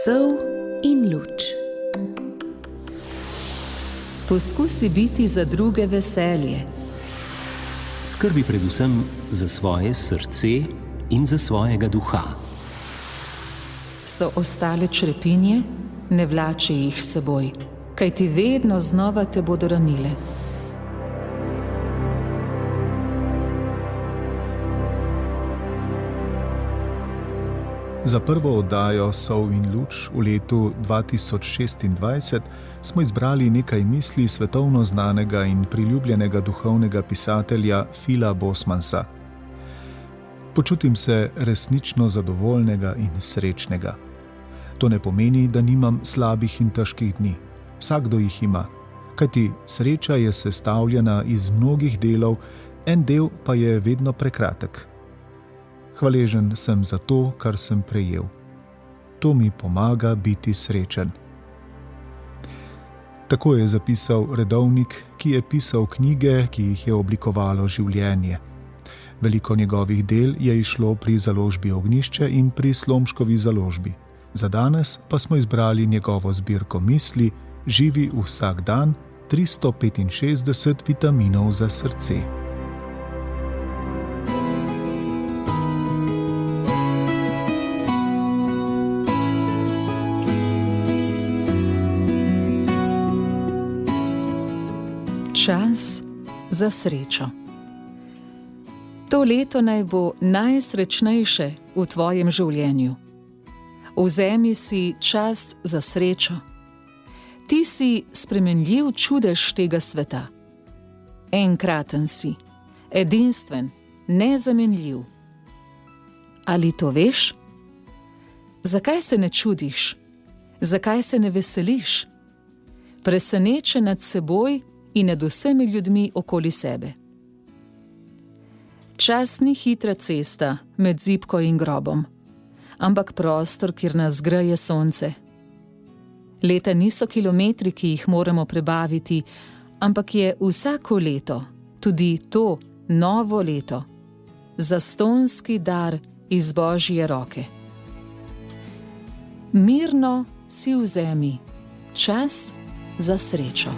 Sol in luč. Poskusi biti za druge veselje. Skrbi predvsem za svoje srce in za svojega duha. So ostale črepinje, ne vlači jih s seboj, kajti vedno znova te bodo ranile. Za prvo oddajo Sol in luč v letu 2026 smo izbrali nekaj misli svetovno znanega in priljubljenega duhovnega pisatelja Phila Bosmansa. Počutim se resnično zadovoljnega in srečnega. To ne pomeni, da nimam slabih in težkih dni. Vsakdo jih ima, kajti sreča je sestavljena iz mnogih delov, en del pa je vedno prekratek. Hvaležen sem za to, kar sem prejel. To mi pomaga biti srečen. Tako je zapisal redovnik, ki je pisal knjige, ki jih je oblikovalo življenje. Veliko njegovih del je izšlo pri založbi Ognjišče in pri Slomškovi založbi. Za danes pa smo izbrali njegovo zbirko misli Živi vsak dan, 365 vitaminov za srce. Čas za srečo. To leto naj bo najsrečnejše v tvojem življenju. Vzemi si čas za srečo. Ti si spremenljiv čudež tega sveta. Enkraten si, edinstven, nezamenljiv. Ali to veš? Zakaj se ne čudiš? Zakaj se ne veseliš? Presenečen nad seboj in nad vsemi ljudmi okoli sebe. Čas ni hitra cesta med zibko in grobom, ampak prostor, kjer nas greje sonce. Leta niso kilometri, ki jih moramo prebaviti, ampak je vsako leto, tudi to novo leto, zastonjski dar iz Božje roke. Mirno si vzemi čas za srečo.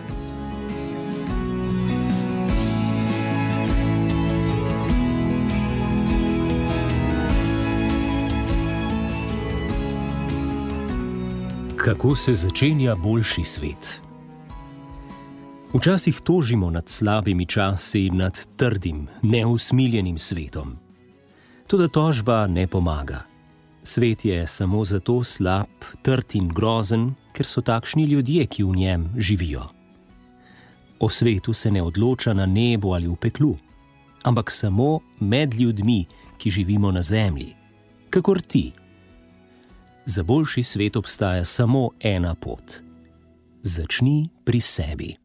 Kako se začenja boljši svet? Včasih tožimo nad slabimi časi in nad trdim, neusmiljenim svetom. Toda tožba ne pomaga. Svet je samo zato slab, trd in grozen, ker so takšni ljudje, ki v njem živijo. O svetu se ne odloča na nebu ali v peklu, ampak samo med ljudmi, ki živimo na zemlji, kakor ti. Za boljši svet obstaja samo ena pot. Začni pri sebi.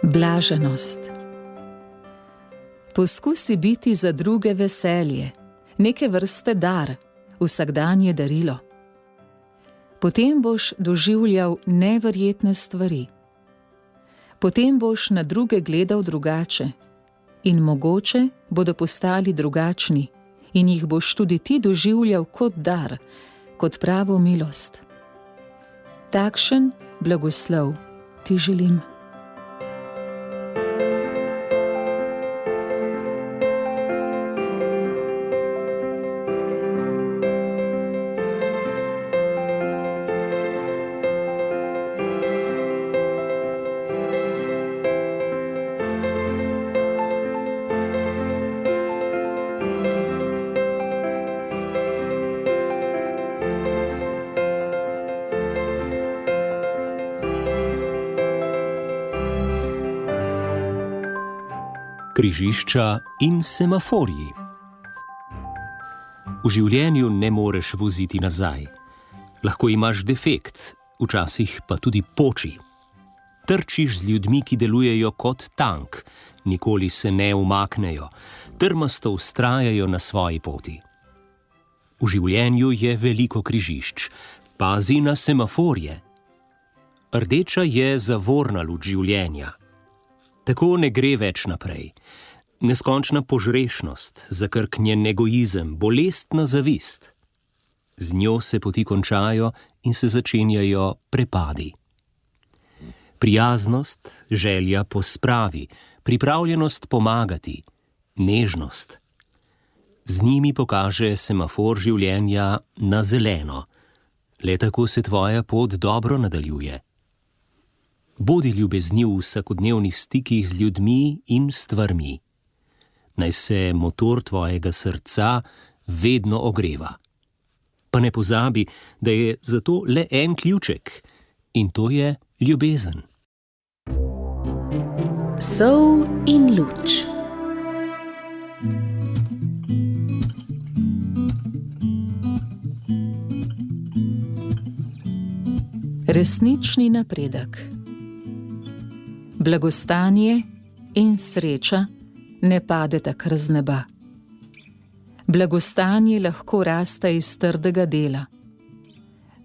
Blaženost. Poskusi biti za druge veselje, neke vrste dar, vsakdanje darilo. Potem boš doživljal neverjetne stvari. Potem boš na druge gledal drugače in mogoče bodo postali drugačni in jih boš tudi ti doživljal kot dar, kot pravo milost. Takšen blagoslov ti želim. Križišča in semaforji. V življenju ne moreš voziti nazaj. Lahko imaš defekt, včasih pa tudi poči. Trčiš z ljudmi, ki delujejo kot tank, nikoli se ne umaknejo, trmasto vztrajajo na svoji poti. V življenju je veliko križišč, Pazi na semaforje. Rdeča je zavorna luč življenja. Tako ne gre več naprej. Neskončna požrešnost, zakrknjen egoizem, bolestna zavist. Z njo se poti končajo in se začenjajo prepadi. Prijaznost, želja po spravi, pripravljenost pomagati, nežnost. Z njimi pokaže semafor življenja na zeleno. Le tako se tvoja pot dobro nadaljuje. Bodi ljubezniv v vsakodnevnih stikih z ljudmi in stvarmi. Naj se motor tvojega srca vedno ogreva. Pa ne pozabi, da je za to le en ključek, in to je ljubezen. Sol in luč. Resnični napredek. Blagostanje in sreča ne padeta kar z neba. Blagostanje lahko raste iz trdega dela.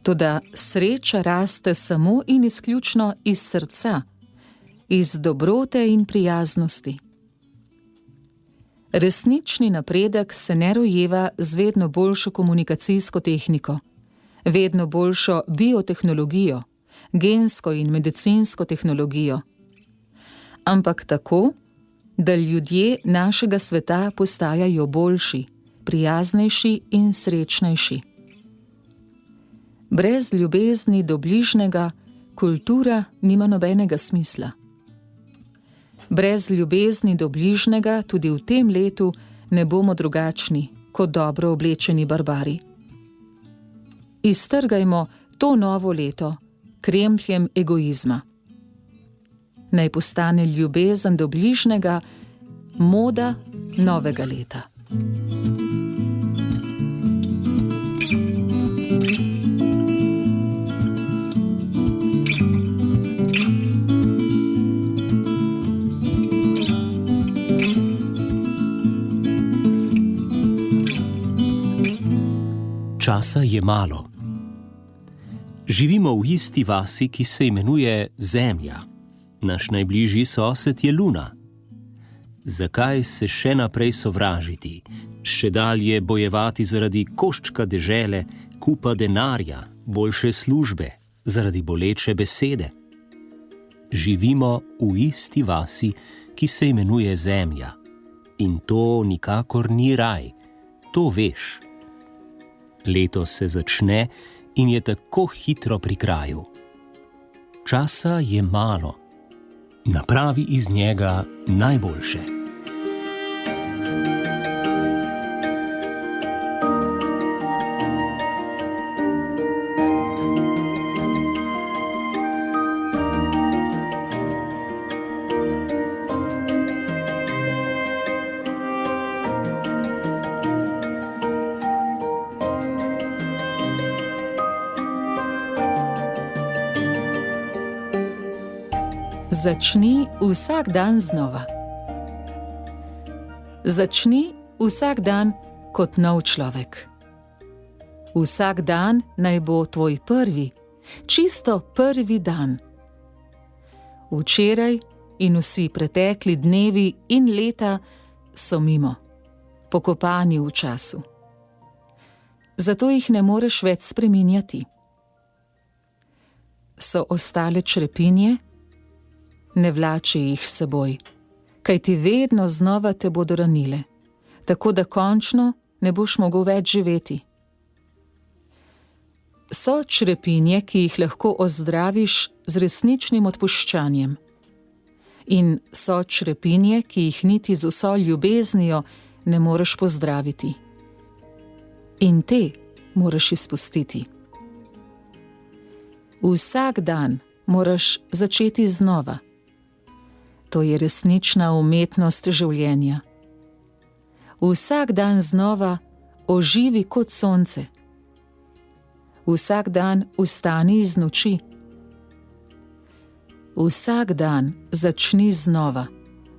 Toda sreča raste samo in izključno iz srca, iz dobrote in prijaznosti. Resnični napredek se ne rojeva z vedno boljšo komunikacijsko tehniko, vedno boljšo biotehnologijo, gensko in medicinsko tehnologijo, ampak tako, da ljudje našega sveta postajajo boljši, prijaznejši in srečnejši. Brez ljubezni do bližnjega kultura nima nobenega smisla. Brez ljubezni do bližnjega tudi v tem letu ne bomo drugačni kot dobro oblečeni barbari. Iztrgajmo to novo leto krempljem egoizma. Naj postane ljubezen do bližnjega moda novega leta. Časa je malo. Živimo v isti vasi, ki se imenuje Zemlja. Naš najbližji sosed je Luna. Zakaj se še naprej sovražiti, še dalje bojevati zaradi koščka dežele, kupa denarja, boljše službe, zaradi boleče besede? Živimo v isti vasi, ki se imenuje Zemlja. In to nikakor ni raj, to veš. Leto se začne in je tako hitro pri kraju. Časa je malo. Napravi iz njega najboljše. Začni vsak dan znova. Začni vsak dan kot nov človek. Vsak dan naj bo tvoj prvi, čisto prvi dan. Včeraj in vsi pretekli dnevi in leta so mimo, pokopani v času. Zato jih ne moreš več spreminjati. So ostale črepinje? Ne vlači jih s seboj, kajti vedno znova te bodo ranile, tako da končno ne boš mogel več živeti. So črepinje, ki jih lahko ozdraviš z resničnim odpuščanjem. In so črepinje, ki jih niti z vso ljubeznijo ne moreš pozdraviti. In te moraš izpustiti. Vsak dan moraš začeti znova. To je resnična umetnost življenja. Vsak dan znova oživi kot sonce. Vsak dan vstani iz noči. Vsak dan začni znova,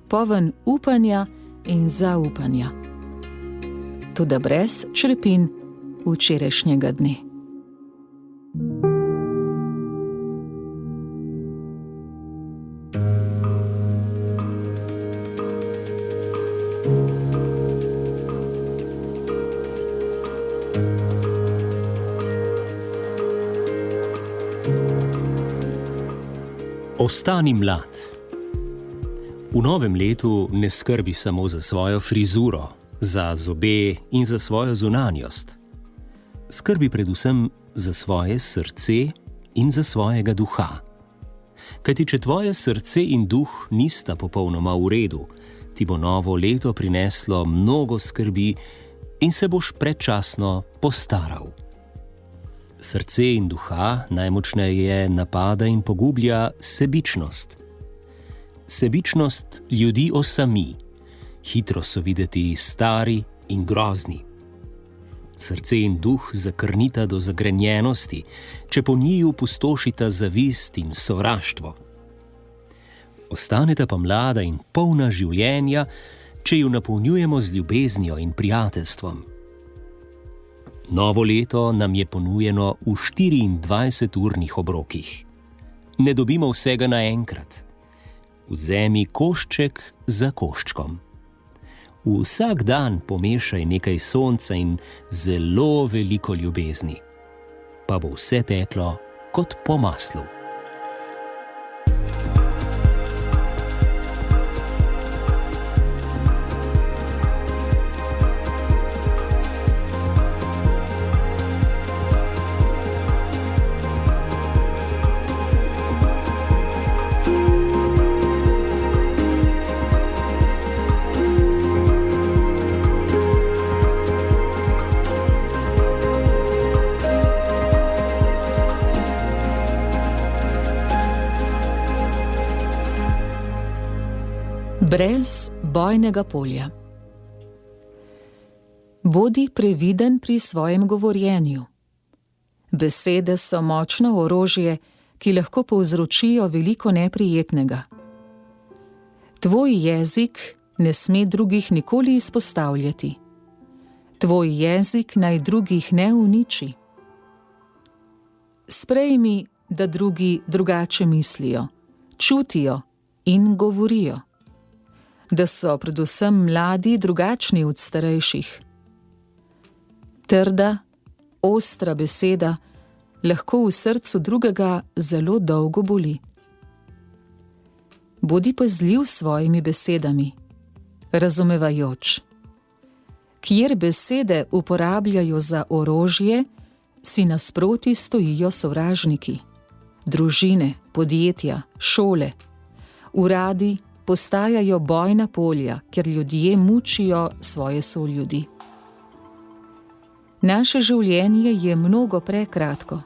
poln upanja in zaupanja. Toda brez črepin včerajšnjega dne. Ostani mlad. V novem letu ne skrbi samo za svojo frizuro, za zobe in za svojo zunanjost. Skrbi predvsem za svoje srce in za svojega duha. Kajti če tvoje srce in duh nista popolnoma v redu, ti bo novo leto prineslo mnogo skrbi in se boš predčasno postaral. Srce in duha najmočneje napada in pogublja sebičnost. Sebičnost ljudi osami, hitro so videti stari in grozni. Srce in duh zakrnita do zagrenjenosti, če po njiju pustošita zavist in sovraštvo. Ostaneta pa mlada in polna življenja, če ju napolnjujemo z ljubeznijo in prijateljstvom. Novo leto nam je ponujeno v 24-urnih obrokih. Ne dobimo vsega naenkrat. Vzemi košček za koščkom. Vsak dan pomešaj nekaj sonca in zelo veliko ljubezni. Pa bo vse teklo kot po maslu. Brez bojnega polja. Bodi previden pri svojem govorjenju. Besede so močno orožje, ki lahko povzročijo veliko neprijetnega. Tvoj jezik ne sme drugih nikoli izpostavljati. Tvoj jezik naj drugih ne uniči. Sprejmi, da drugi drugače mislijo, čutijo in govorijo. Da so predvsem mladi drugačni od starejših. Trda, ostra beseda lahko v srcu drugega zelo dolgo boli. Bodi pazljiv s svojimi besedami, razumevajoč. Kjer besede uporabljajo za orožje, si nasproti stojijo sovražniki, družine, podjetja, šole, uradi, postajajo bojna polja, ker ljudje mučijo svoje soljudi. Naše življenje je mnogo prekratko,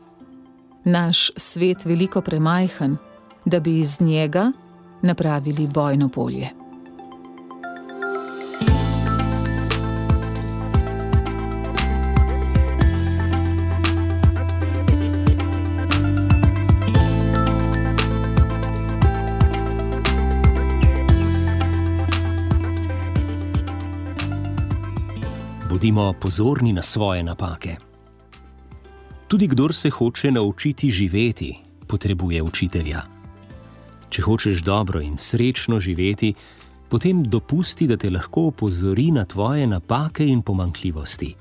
naš svet veliko premajhen, da bi iz njega napravili bojno polje. Bodimo pozorni na svoje napake. Tudi kdor se hoče naučiti živeti, potrebuje učitelja. Če hočeš dobro in srečno živeti, potem dopusti, da te lahko opozori na tvoje napake in pomanjkljivosti.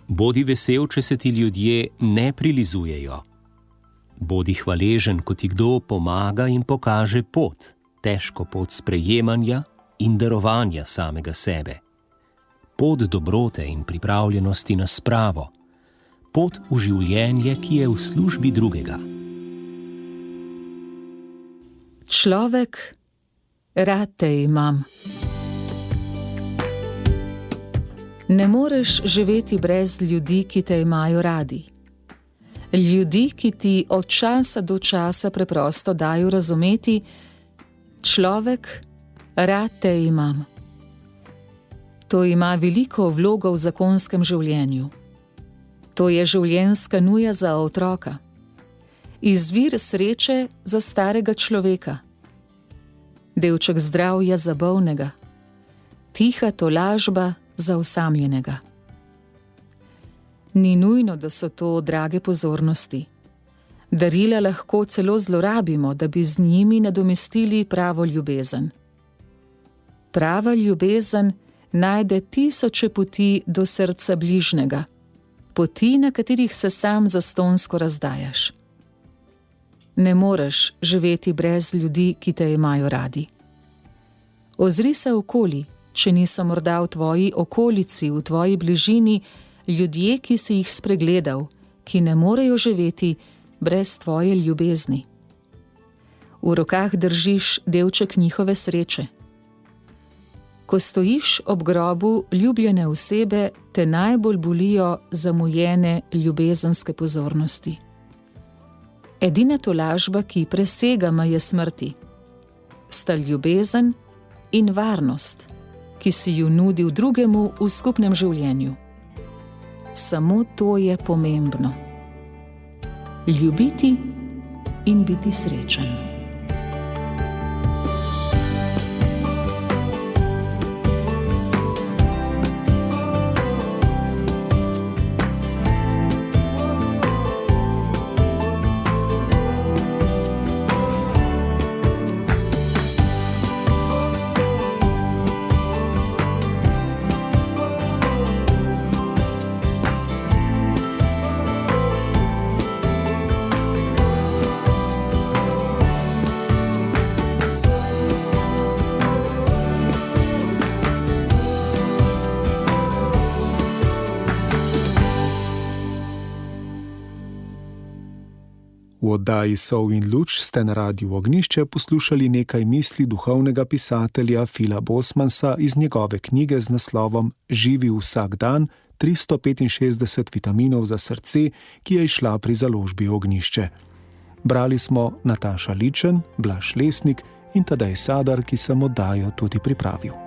Bodi vesel, če se ti ljudje ne prilizujejo. Bodi hvaležen, ko ti kdo pomaga in pokaže pot, težko pot sprejemanja in darovanja samega sebe. Pot dobrote in pripravljenosti na spravo, pot v življenje, ki je v službi drugega. Človek, rad te imam. Ne moreš živeti brez ljudi, ki te imajo radi. Ljudi, ki ti od časa do časa preprosto dajo razumeti: človek, rad te imam. To ima veliko vlogo v zakonskem življenju. To je življenjska nuja za otroka. Izvir sreče za starega človeka. Delček zdravja za bolnega. Tiha tolažba za osamljenega. Ni nujno, da so to drage pozornosti. Darila lahko celo zlorabimo, da bi z njimi nadomestili pravo ljubezen. Prava ljubezen najde tisoče poti do srca bližnjega, poti, na katerih se sam zastonjsko razdajaš. Ne moreš živeti brez ljudi, ki te imajo radi. Ozri se okoli, če niso morda v tvoji okolici, v tvoji bližini, ljudje, ki si jih spregledal, ki ne morejo živeti brez tvoje ljubezni. V rokah držiš delček njihove sreče. Ko stojiš ob grobu ljubljene osebe, te najbolj bolijo zamujene ljubezenske pozornosti. Edina tolažba, ki presega meje smrti, sta ljubezen in varnost, ki si ju nudil drugemu v skupnem življenju. Samo to je pomembno. Ljubiti in biti srečen. V oddaji Sol in luč ste na Radiu Ognjišče poslušali nekaj misli duhovnega pisatelja Phila Bosmansa iz njegove knjige z naslovom Živi vsak dan 365 vitaminov za srce, ki je izšla pri založbi Ognjišče. Brali smo Nataša Ličen, Blaž Lesnik in Tadej Sadar, ki sem oddajo tudi pripravil.